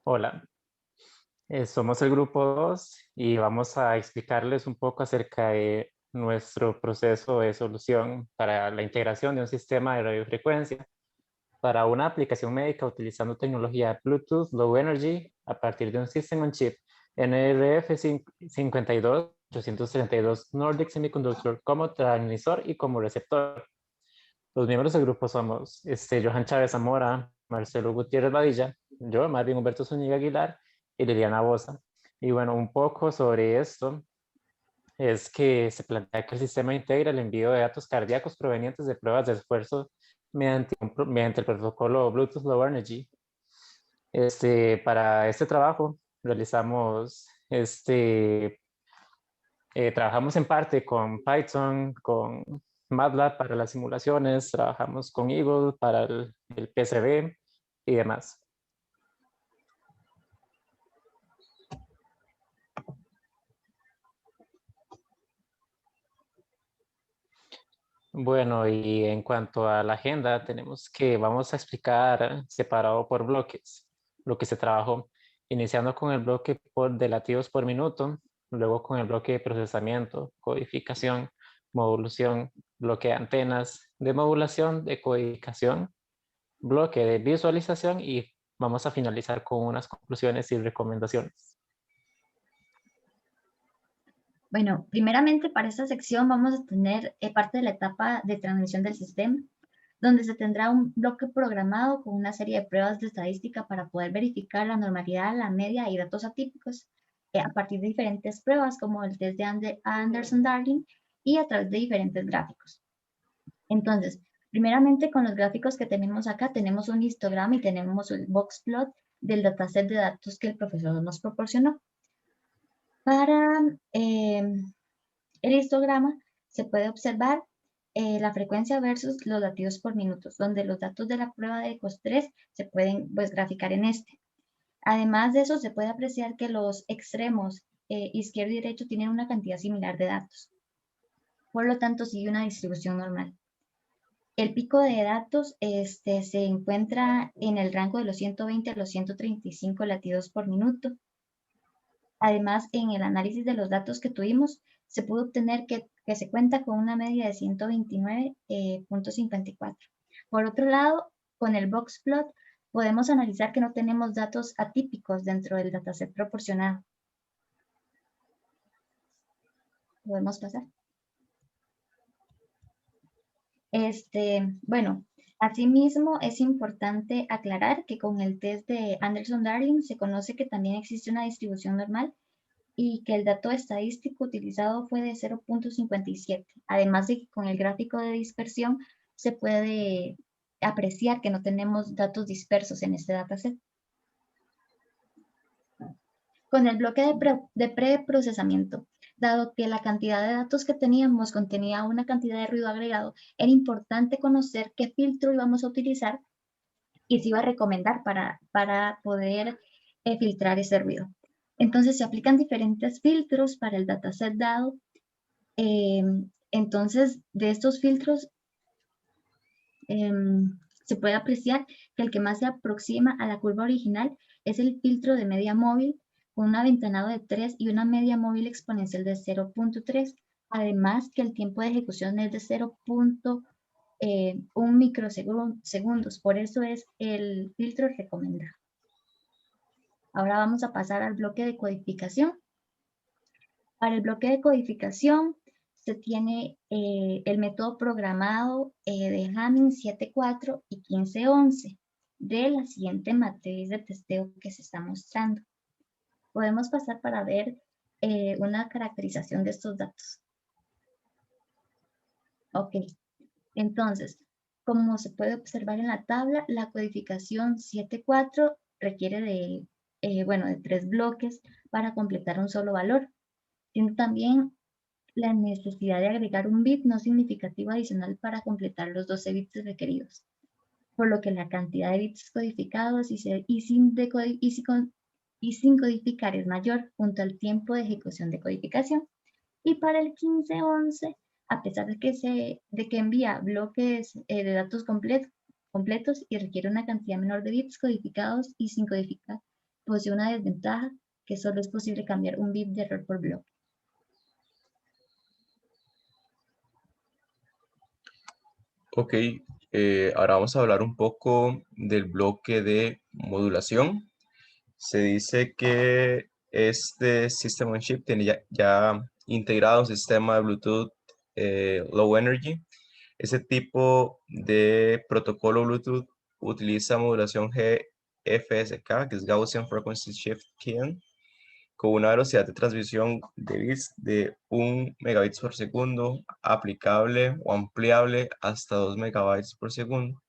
Hola, somos el grupo 2 y vamos a explicarles un poco acerca de nuestro proceso de solución para la integración de un sistema de radiofrecuencia para una aplicación médica utilizando tecnología Bluetooth Low Energy a partir de un System on Chip NRF52832 Nordic Semiconductor como transmisor y como receptor. Los miembros del grupo somos Johan Chávez Zamora, Marcelo Gutiérrez Badilla, yo, Marvin Humberto Zúñiga Aguilar y Liliana Boza. Y bueno, un poco sobre esto es que se plantea que el sistema integra el envío de datos cardíacos provenientes de pruebas de esfuerzo mediante el protocolo Bluetooth Low Energy. Para este trabajo realizamos trabajamos en parte con Python, con MATLAB para las simulaciones, trabajamos con Eagle para el PCB y demás. Bueno, y en cuanto a la agenda, vamos a explicar separado por bloques lo que se trabajó, iniciando con el bloque de latidos por minuto, luego con el bloque de procesamiento, codificación, modulación, bloque de antenas, de modulación, de codificación, bloque de visualización y vamos a finalizar con unas conclusiones y recomendaciones. Bueno, primeramente para esta sección vamos a tener parte de la etapa de transmisión del sistema, donde se tendrá un bloque programado con una serie de pruebas de estadística para poder verificar la normalidad, la media y datos atípicos a partir de diferentes pruebas como el test de Anderson-Darling y a través de diferentes gráficos. Entonces, primeramente con los gráficos que tenemos acá, tenemos un histograma y tenemos el box plot del dataset de datos que el profesor nos proporcionó. Para el histograma se puede observar la frecuencia versus los latidos por minutos, donde los datos de la prueba de ECOS-3 se pueden graficar en este. Además de eso, se puede apreciar que los extremos izquierdo y derecho tienen una cantidad similar de datos. Por lo tanto, sigue una distribución normal. El pico de datos se encuentra en el rango de los 120 a los 135 latidos por minuto. Además, en el análisis de los datos que tuvimos, se pudo obtener que se cuenta con una media de 129.54. Por otro lado, con el box plot, podemos analizar que no tenemos datos atípicos dentro del dataset proporcionado. ¿Podemos pasar? Bueno, asimismo es importante aclarar que con el test de Anderson-Darling se conoce que también existe una distribución normal y que el dato estadístico utilizado fue de 0.57. Además de que con el gráfico de dispersión se puede apreciar que no tenemos datos dispersos en este dataset. Con el bloque de preprocesamiento, dado que la cantidad de datos que teníamos contenía una cantidad de ruido agregado, era importante conocer qué filtro íbamos a utilizar y se iba a recomendar para poder filtrar ese ruido. Entonces se aplican diferentes filtros para el dataset dado. Entonces, de estos filtros se puede apreciar que el que más se aproxima a la curva original es el filtro de media móvil con un aventanado de 3 y una media móvil exponencial de 0.3. Además que el tiempo de ejecución es de 0.1 microsegundos. Por eso es el filtro recomendado. Ahora vamos a pasar al bloque de codificación. Para el bloque de codificación se tiene el método programado de Hamming 7.4 y 15.11 de la siguiente matriz de testeo que se está mostrando. Podemos pasar para ver una caracterización de estos datos. Ok, entonces, como se puede observar en la tabla, la codificación 7.4 requiere de 3 bloques para completar un solo valor. Tiene también la necesidad de agregar un bit no significativo adicional para completar los 12 bits requeridos, por lo que la cantidad de bits codificados y sin codificar es mayor junto al tiempo de ejecución de codificación. Y para el 15.11, a pesar de que envía bloques de datos completos y requiere una cantidad menor de bits codificados y sin codificar, posee una desventaja, que solo es posible cambiar un bit de error por bloque. Ok, ahora vamos a hablar un poco del bloque de modulación. Se dice que este System on Chip tiene ya integrado un sistema de Bluetooth Low Energy. Ese tipo de protocolo Bluetooth utiliza modulación GFSK, que es Gaussian Frequency Shift Keying, con una velocidad de transmisión de bits de 1 megabits por segundo, aplicable o ampliable hasta 2 megabytes por segundo.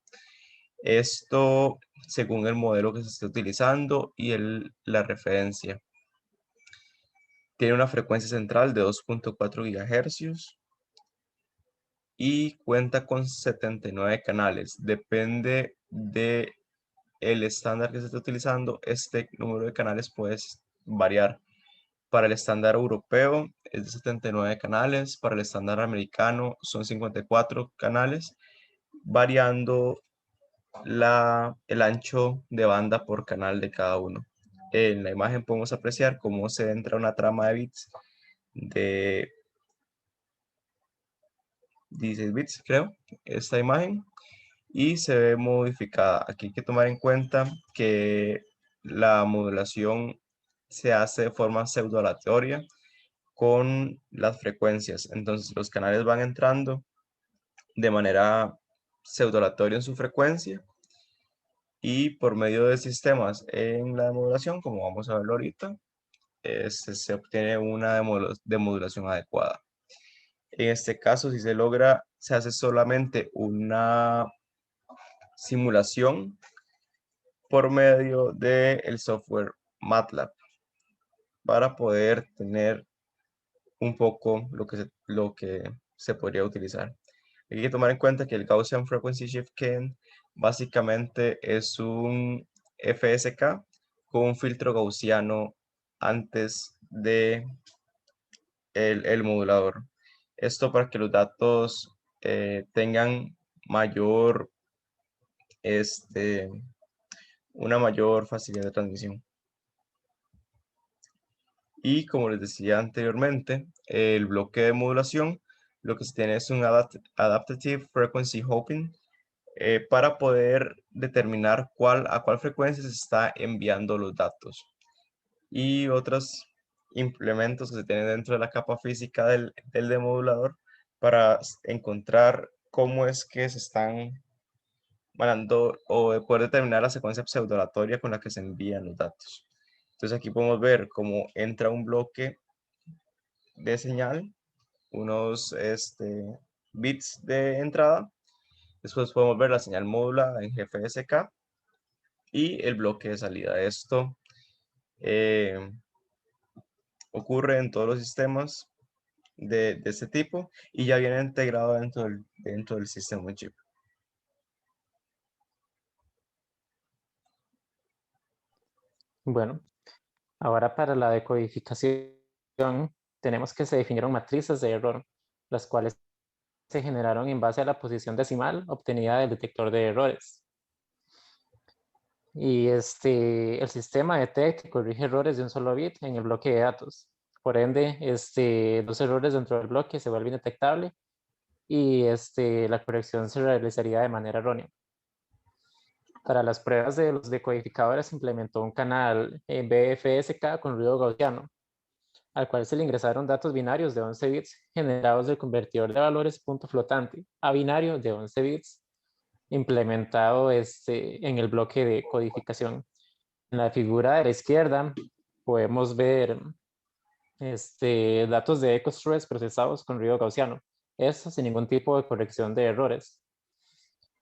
Esto según el modelo que se esté utilizando y la referencia. Tiene una frecuencia central de 2.4 GHz y cuenta con 79 canales. Depende del estándar que se esté utilizando, este número de canales puede variar. Para el estándar europeo es de 79 canales, para el estándar americano son 54 canales, variando el ancho de banda por canal de cada uno. En la imagen podemos apreciar cómo se entra una trama de bits de 16 bits, creo, esta imagen, y se ve modificada. Aquí hay que tomar en cuenta que la modulación se hace de forma pseudo aleatoria con las frecuencias. Entonces los canales van entrando de manera pseudo aleatoria en su frecuencia y por medio de sistemas en la modulación, como vamos a verlo ahorita, se obtiene una demodulación adecuada. En este caso, si se logra, se hace solamente una simulación por medio del software MATLAB para poder tener un poco lo que se podría utilizar. Hay que tomar en cuenta que el Gaussian Frequency Shift Keying básicamente es un FSK con un filtro gaussiano antes de el modulador. Esto para que los datos tengan mayor, una mayor facilidad de transmisión. Y como les decía anteriormente, el bloque de modulación, lo que se tiene es un Adaptive Frequency Hopping para poder determinar a cuál frecuencia se está enviando los datos. Y otros implementos que se tienen dentro de la capa física del demodulador para encontrar cómo es que se están mandando o de poder determinar la secuencia pseudo-aleatoria con la que se envían los datos. Entonces aquí podemos ver cómo entra un bloque de señal, unos bits de entrada. Después podemos ver la señal modulada en GFSK y el bloque de salida. Esto ocurre en todos los sistemas de este tipo y ya viene integrado dentro del sistema on chip. Bueno, ahora para la decodificación tenemos que se definieron matrices de error, las cuales se generaron en base a la posición decimal obtenida del detector de errores. Y el sistema detecta y corrige errores de un solo bit en el bloque de datos. Por ende, los errores dentro del bloque se vuelven detectables y la corrección se realizaría de manera errónea. Para las pruebas de los decodificadores se implementó un canal en BFSK con ruido gaussiano, al cual se le ingresaron datos binarios de 11 bits generados del convertidor de valores punto flotante a binario de 11 bits implementado en el bloque de codificación. En la figura de la izquierda podemos ver datos de echo stress procesados con ruido gaussiano. Esto sin ningún tipo de corrección de errores.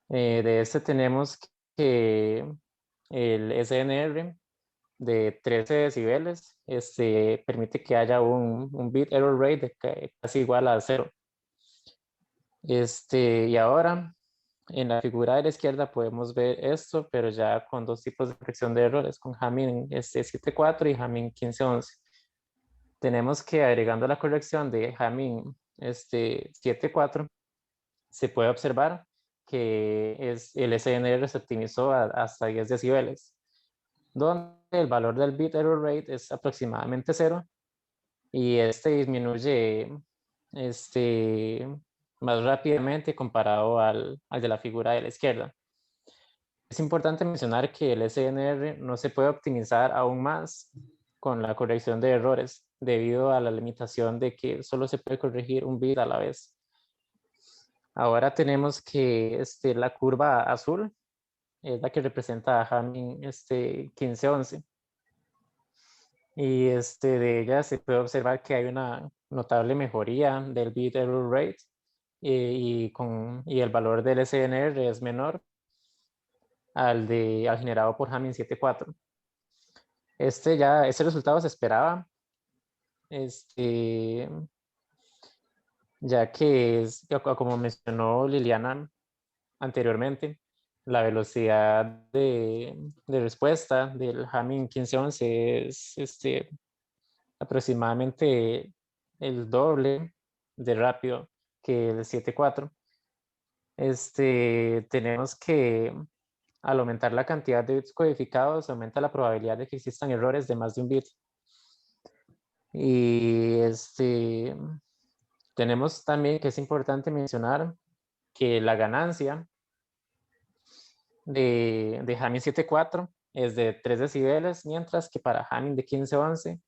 De tenemos que el SNR de 13 decibeles permite que haya un bit error rate de casi igual a 0. Y ahora en la figura de la izquierda podemos ver esto, pero ya con dos tipos de corrección de errores, con Hamming 7.4 y Hamming 15.11. Tenemos que agregando la corrección de Hamming 7.4, se puede observar que el SNR se optimizó hasta 10 decibeles, donde el valor del bit error rate es aproximadamente 0 y este disminuye más rápidamente comparado al de la figura de la izquierda. Es importante mencionar que el SNR no se puede optimizar aún más con la corrección de errores debido a la limitación de que solo se puede corregir un bit a la vez. Ahora tenemos que la curva azul es la que representa a Hamming 1511. Y de ella se puede observar que hay una notable mejoría del bit error rate y el valor del SNR es menor al generado por Hamming 7.4. Ese resultado se esperaba, ya que como mencionó Liliana anteriormente, la velocidad de respuesta del Hamming 1511 es aproximadamente el doble de rápido que el 7.4. Tenemos que al aumentar la cantidad de bits codificados, aumenta la probabilidad de que existan errores de más de un bit. Y tenemos también que es importante mencionar que la ganancia de Hamming 7.4 es de 3 decibeles, mientras que para Hamming de 1511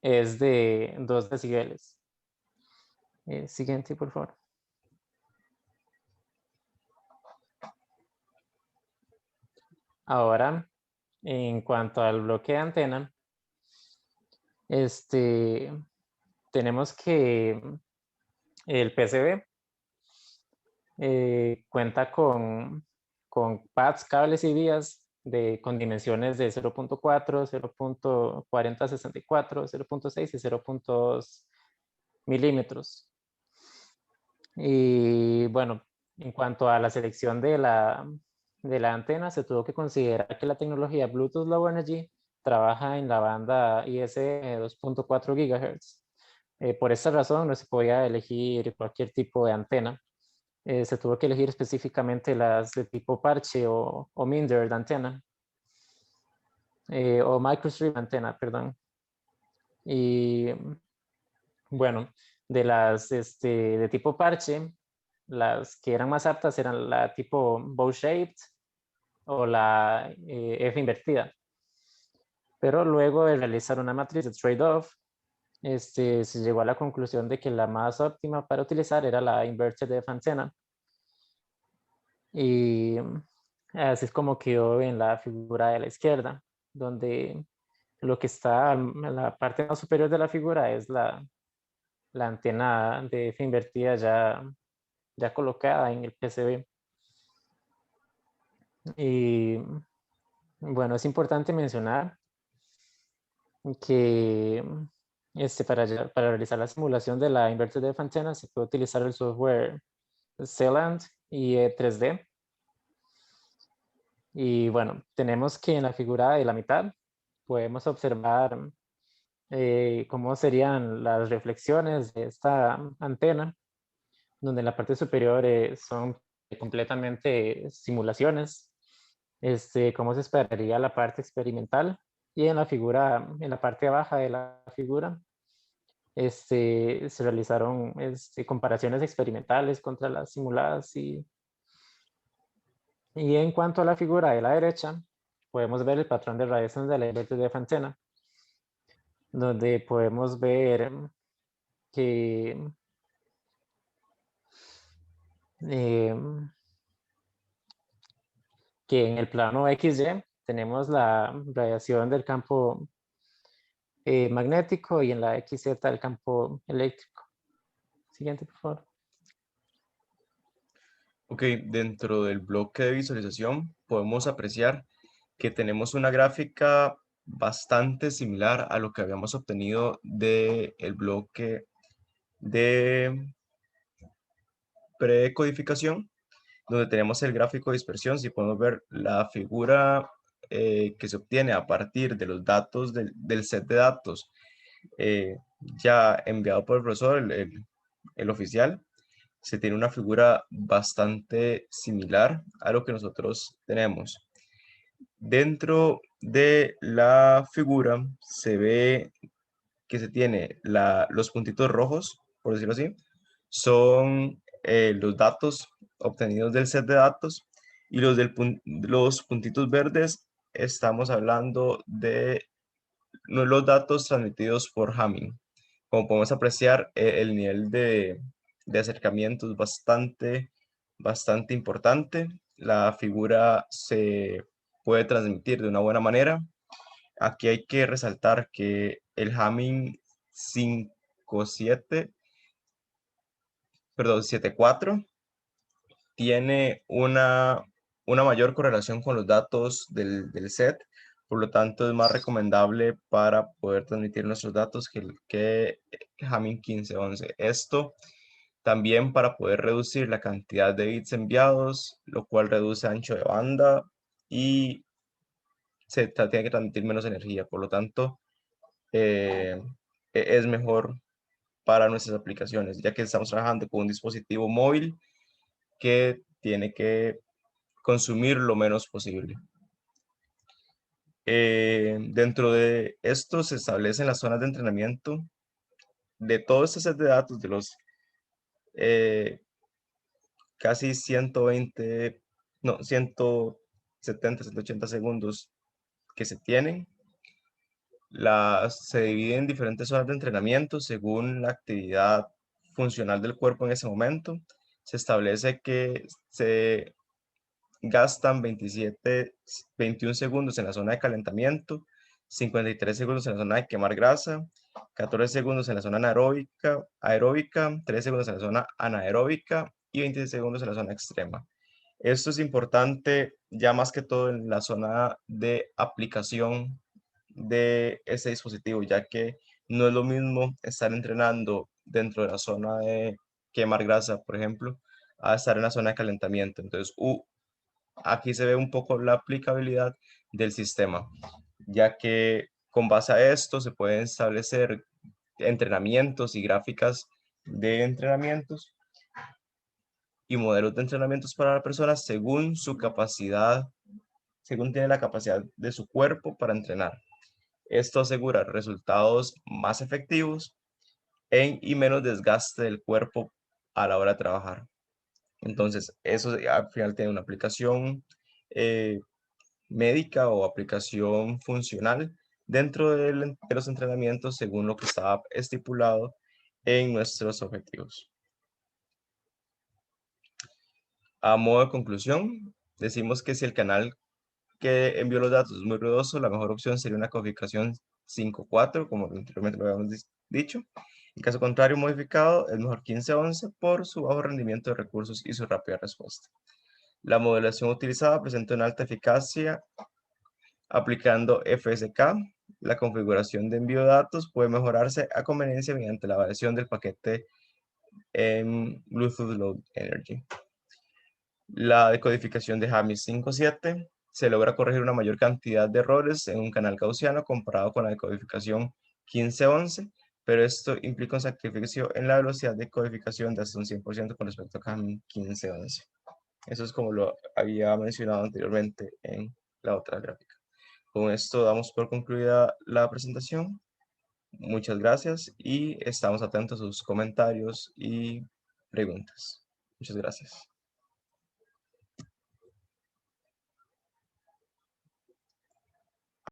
es de 2 decibeles. Siguiente, por favor. Ahora, en cuanto al bloque de antena, tenemos que el PCB cuenta con pads, cables y vías con dimensiones de 0.4, 0.4064, 0.6 y 0.2 milímetros. Y bueno, en cuanto a la selección de la antena, se tuvo que considerar que la tecnología Bluetooth Low Energy trabaja en la banda ISM 2.4 GHz. Por esta razón no se podía elegir cualquier tipo de antena. Se tuvo que elegir específicamente las de tipo parche o Minder antena, o microstrip antena, perdón. Y bueno, de las de tipo parche, las que eran más aptas eran la tipo bow-shaped o la F invertida. Pero luego de realizar una matriz de trade-off, se llegó a la conclusión de que la más óptima para utilizar era la inverted F antena. Y así es como quedó en la figura de la izquierda, donde lo que está en la parte más superior de la figura es la antena de F invertida ya colocada en el PCB. Y bueno, es importante mencionar que para realizar la simulación de la inverted F antena se puede utilizar el software Celand y 3D. Y bueno, tenemos que en la figura de la mitad podemos observar cómo serían las reflexiones de esta antena, donde en la parte superior son completamente simulaciones, cómo se esperaría la parte experimental, y en la parte baja de la figura, se realizaron comparaciones experimentales contra las simuladas. Y en cuanto a la figura de la derecha, podemos ver el patrón de radiación de la invertida de antena, donde podemos ver que en el plano XY tenemos la radiación del campo magnético y en la XZ el campo eléctrico. Siguiente, por favor. Ok, dentro del bloque de visualización podemos apreciar que tenemos una gráfica bastante similar a lo que habíamos obtenido del bloque de precodificación, donde tenemos el gráfico de dispersión. Si podemos ver la figura que se obtiene a partir de los datos del set de datos ya enviado por el profesor, el oficial, se tiene una figura bastante similar a lo que nosotros tenemos. Dentro de la figura se ve que se tiene los puntitos rojos, por decirlo así, son los datos obtenidos del set de datos, y los puntitos verdes estamos hablando de los datos transmitidos por Hamming. Como podemos apreciar, el nivel de acercamiento es bastante importante. La figura se puede transmitir de una buena manera. Aquí hay que resaltar que el Hamming 74 tiene una mayor correlación con los datos del set, por lo tanto es más recomendable para poder transmitir nuestros datos que Hamming 1511. Esto también para poder reducir la cantidad de bits enviados, lo cual reduce ancho de banda y se tiene que transmitir menos energía, por lo tanto es mejor para nuestras aplicaciones, ya que estamos trabajando con un dispositivo móvil que tiene que consumir lo menos posible. Dentro de esto se establecen las zonas de entrenamiento de todo este set de datos, de los casi 120, no, 170, 180 segundos que se tienen. Se dividen en diferentes zonas de entrenamiento según la actividad funcional del cuerpo en ese momento. Se establece que se gastan 21 segundos en la zona de calentamiento, 53 segundos en la zona de quemar grasa, 14 segundos en la zona aeróbica, 3 segundos en la zona anaeróbica y 26 segundos en la zona extrema. Esto es importante ya más que todo en la zona de aplicación de este dispositivo, ya que no es lo mismo estar entrenando dentro de la zona de quemar grasa, por ejemplo, a estar en la zona de calentamiento. Entonces, aquí se ve un poco la aplicabilidad del sistema, ya que con base a esto se pueden establecer entrenamientos y gráficas de entrenamientos y modelos de entrenamientos para la persona según su capacidad, según tiene la capacidad de su cuerpo para entrenar. Esto asegura resultados más efectivos y menos desgaste del cuerpo a la hora de trabajar. Entonces, eso al final tiene una aplicación médica o aplicación funcional dentro de los entrenamientos según lo que está estipulado en nuestros objetivos. A modo de conclusión, decimos que si el canal que envió los datos es muy ruidoso, la mejor opción sería una codificación 5.4, como anteriormente lo habíamos dicho. En caso contrario, modificado, es mejor 15.11 por su bajo rendimiento de recursos y su rápida respuesta. La modelación utilizada presenta una alta eficacia aplicando FSK. La configuración de envío de datos puede mejorarse a conveniencia mediante la variación del paquete en Bluetooth Low Energy. La decodificación de Hamming 5.7 se logra corregir una mayor cantidad de errores en un canal gaussiano comparado con la decodificación 15.11, pero esto implica un sacrificio en la velocidad de codificación de hasta un 100% con respecto a Hamming 15.11. Eso es como lo había mencionado anteriormente en la otra gráfica. Con esto damos por concluida la presentación. Muchas gracias y estamos atentos a sus comentarios y preguntas. Muchas gracias.